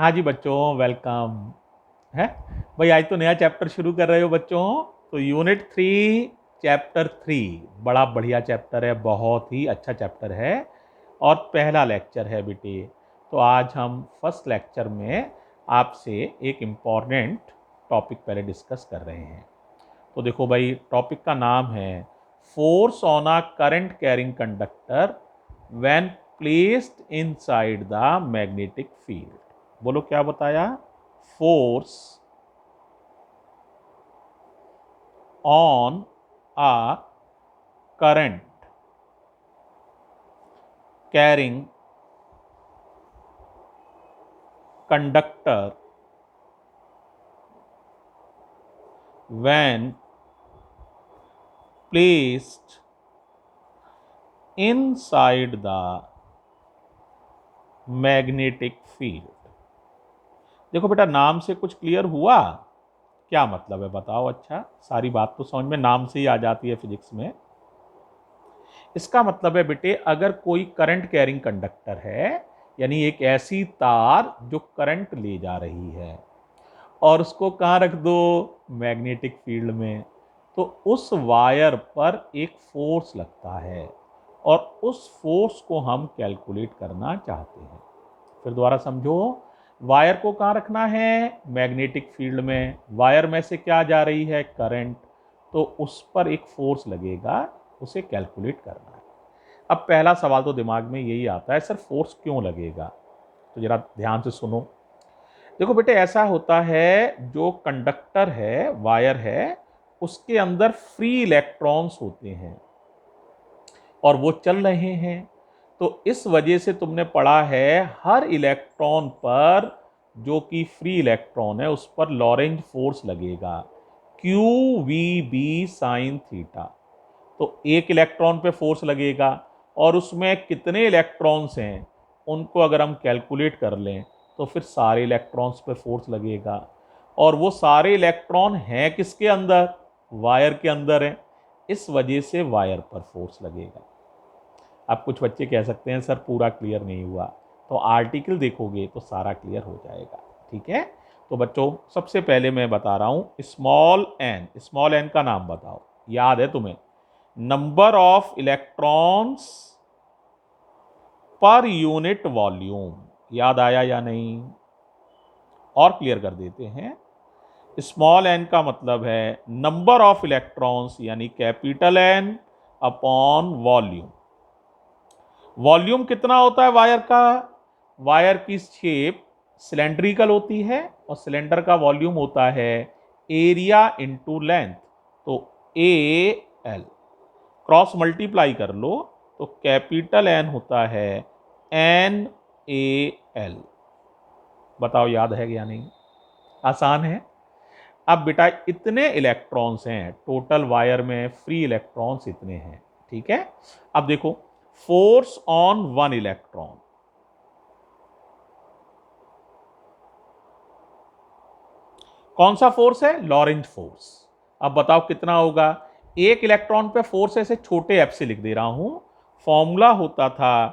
हाँ जी बच्चों, वेलकम है भाई। आज तो नया चैप्टर शुरू कर रहे हो बच्चों। तो यूनिट 3 चैप्टर 3 बड़ा बढ़िया चैप्टर है, बहुत ही अच्छा चैप्टर है और पहला लेक्चर है बेटे। तो आज हम फर्स्ट लेक्चर में आपसे एक इम्पॉर्टेंट टॉपिक पहले डिस्कस कर रहे हैं। तो देखो भाई, टॉपिक का नाम है force on a current carrying conductor when placed inside the magnetic field. बोलो क्या बताया? Force on a current carrying conductor when placed inside the magnetic field. देखो बेटा, नाम से कुछ क्लियर हुआ? क्या मतलब है बताओ? अच्छा, सारी बात तो समझ में नाम से ही आ जाती है फिजिक्स में। इसका मतलब है बेटे, अगर कोई करंट कैरिंग कंडक्टर है, यानी एक ऐसी तार जो करंट ले जा रही है और उसको कहाँ रख दो? मैग्नेटिक फील्ड में। तो उस वायर पर एक फोर्स लगता है और उस फोर्स को हम कैलकुलेट करना चाहते हैं। फिर दोबारा समझो, वायर को कहाँ रखना है? मैग्नेटिक फील्ड में। वायर में से क्या जा रही है? करंट। तो उस पर एक फोर्स लगेगा, उसे कैलकुलेट करना है। अब पहला सवाल तो दिमाग में यही आता है, सर फोर्स क्यों लगेगा? तो जरा ध्यान से सुनो। देखो बेटे, ऐसा होता है, जो कंडक्टर है, वायर है, उसके अंदर फ्री इलेक्ट्रॉन्स होते हैं और वो चल रहे हैं। तो इस वजह से तुमने पढ़ा है, हर इलेक्ट्रॉन पर, जो कि फ्री इलेक्ट्रॉन है, उस पर लॉरेंज फोर्स लगेगा, Q V B sine theta. तो एक इलेक्ट्रॉन पे फोर्स लगेगा और उसमें कितने इलेक्ट्रॉन्स हैं उनको अगर हम कैलकुलेट कर लें तो फिर सारे इलेक्ट्रॉन्स पे फोर्स लगेगा। और वो सारे इलेक्ट्रॉन हैं किसके अंदर? वायर के अंदर है। इस वजह से वायर पर फोर्स लगेगा। अब कुछ बच्चे कह सकते हैं, सर पूरा क्लियर नहीं हुआ। तो आर्टिकल देखोगे तो सारा क्लियर हो जाएगा। ठीक है? तो बच्चों, सबसे पहले मैं बता रहा हूं, स्मॉल एन। स्मॉल एन का नाम बताओ, याद है तुम्हें? Number of electrons per unit volume. याद आया या नहीं? और क्लियर कर देते हैं। स्मॉल एन का मतलब है नंबर ऑफ इलेक्ट्रॉन्स, यानी capital N upon volume. Volume कितना होता है वायर का? वायर की शेप सिलेंड्रिकल होती है और सिलेंडर का वॉल्यूम होता है एरिया इंटू लेंथ। तो ए एल, क्रॉस मल्टीप्लाई कर लो तो कैपिटल एन होता है एन ए एल। बताओ याद है या नहीं? आसान है। अब बेटा, इतने इलेक्ट्रॉन्स हैं टोटल वायर में, फ्री इलेक्ट्रॉन्स इतने हैं। ठीक है? अब देखो, फोर्स ऑन वन इलेक्ट्रॉन। कौन सा फोर्स है? Lorentz force. अब बताओ कितना होगा? एक इलेक्ट्रॉन पे फोर्स ऐसे छोटे एफ से लिख दे रहा हूं। फॉर्मूला होता था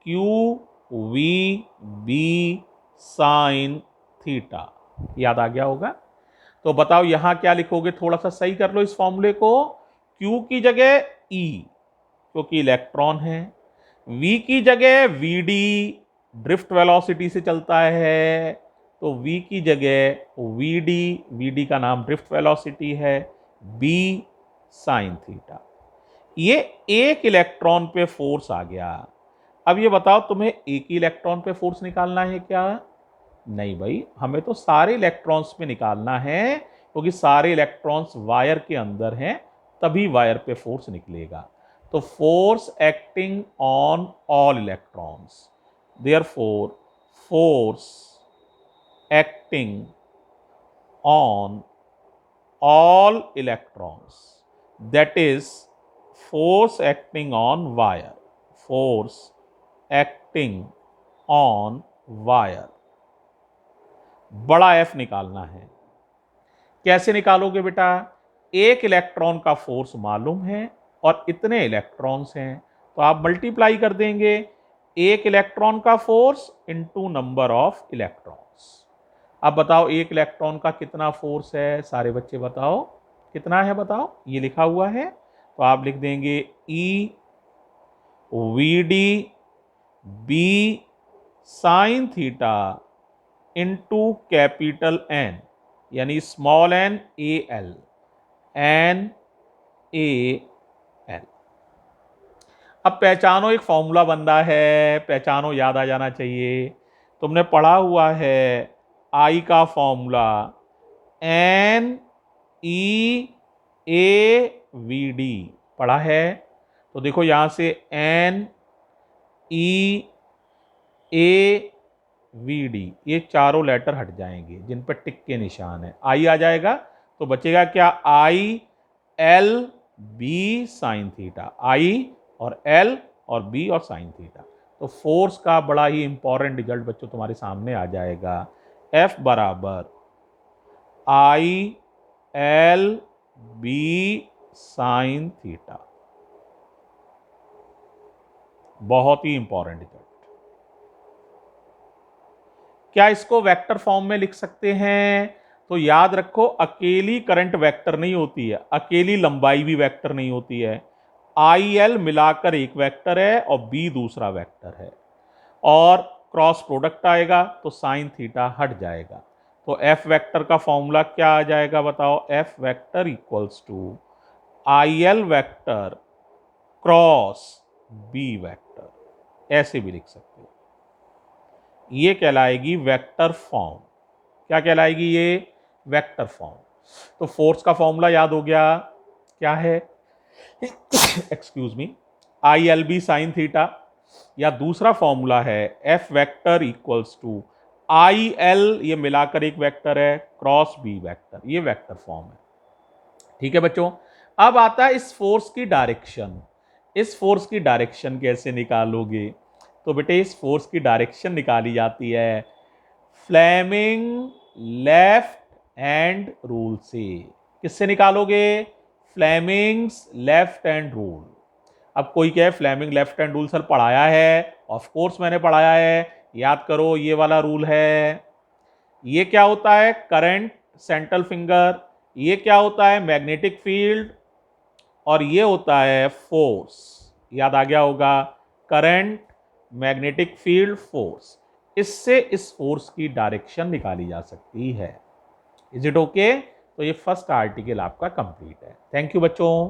Q V B sine theta. याद आ गया होगा? तो बताओ यहां क्या लिखोगे? थोड़ा सा सही कर लो इस फॉर्मूले को। क्यू की जगह ई, क्योंकि इलेक्ट्रॉन है। वी की जगह वी डी, ड्रिफ्ट वेलोसिटी से चलता है, तो वी की जगह वी डी, वी डी का नाम ड्रिफ्ट वेलोसिटी है, बी साइन थीटा। ये एक इलेक्ट्रॉन पे फोर्स आ गया। अब ये बताओ, तुम्हें एक ही इलेक्ट्रॉन पे फोर्स निकालना है क्या? नहीं भाई, हमें तो सारे इलेक्ट्रॉन्स पे निकालना है, क्योंकि सारे इलेक्ट्रॉन्स वायर के अंदर हैं, तभी वायर पे फोर्स निकलेगा। तो force acting on all electrons, therefore force acting on all electrons, that is force acting on wire, force acting on wire। बड़ा एफ निकालना है। कैसे निकालोगे बेटा? एक इलेक्ट्रॉन का फोर्स मालूम है और इतने इलेक्ट्रॉन्स हैं, तो आप मल्टीप्लाई कर देंगे एक इलेक्ट्रॉन का force into number of electrons. अब बताओ एक इलेक्ट्रॉन का कितना फोर्स है, सारे बच्चे बताओ कितना है, बताओ। ये लिखा हुआ है तो आप लिख देंगे E V D B sine theta into capital N, यानी small N A L, N A L. अब पहचानो, एक फॉर्मूला बन रहा है, पहचानो, याद आ जाना चाहिए। तुमने पढ़ा हुआ है आई का formula N E A V D, पढ़ा है। तो देखो यहां से N E A V D, ये चारों लेटर हट जाएंगे जिन पर टिक के निशान है, आई आ जाएगा तो बचेगा क्या, I L B sine theta, I और एल और बी और साइन थीटा। तो फोर्स का बड़ा ही इंपॉर्टेंट रिजल्ट बच्चों तुम्हारे सामने आ जाएगा, एफ बराबर I L B sine theta. बहुत ही इंपॉर्टेंट रिजल्ट। क्या इसको वेक्टर फॉर्म में लिख सकते हैं? तो याद रखो, अकेली करंट वेक्टर नहीं होती है, अकेली लंबाई भी वेक्टर नहीं होती है। आई एल मिलाकर एक वेक्टर है और बी दूसरा वेक्टर है, और क्रॉस प्रोडक्ट आएगा तो साइन थीटा हट जाएगा। तो एफ वेक्टर का फॉर्मूला क्या आ जाएगा बताओ, F vector equals to I L vector cross B vector, ऐसे भी लिख सकते हो। ये कहलाएगी वेक्टर फॉर्म। क्या कहलाएगी ये, वेक्टर फॉर्म। तो फोर्स का फॉर्मूला याद हो गया, क्या है excuse me, I L B sine theta, या दूसरा फॉर्मूला है F vector equals to I L, ये मिलाकर एक वेक्टर है, क्रॉस बी वेक्टर, ये वेक्टर फॉर्म है। ठीक है बच्चों। अब आता है इस फोर्स की डायरेक्शन। इस फोर्स की डायरेक्शन कैसे निकालोगे? तो बेटे इस फोर्स की डायरेक्शन निकाली जाती है फ्लेमिंग लेफ्ट हैंड रूल से। किससे निकालोगे? Fleming's left hand rule. अब कोई कहे Fleming left hand rule sir पढ़ाया है, ऑफ कोर्स मैंने पढ़ाया है, याद करो ये वाला रूल है। ये क्या होता है? Current central finger. ये क्या होता है? Magnetic field. और ये होता है फोर्स, याद आ गया होगा, करंट, मैग्नेटिक फील्ड, फोर्स। इससे इस फोर्स की डायरेक्शन निकाली जा सकती है। Is it okay? तो ये फर्स्ट आर्टिकल आपका कंप्लीट है। थैंक यू बच्चों।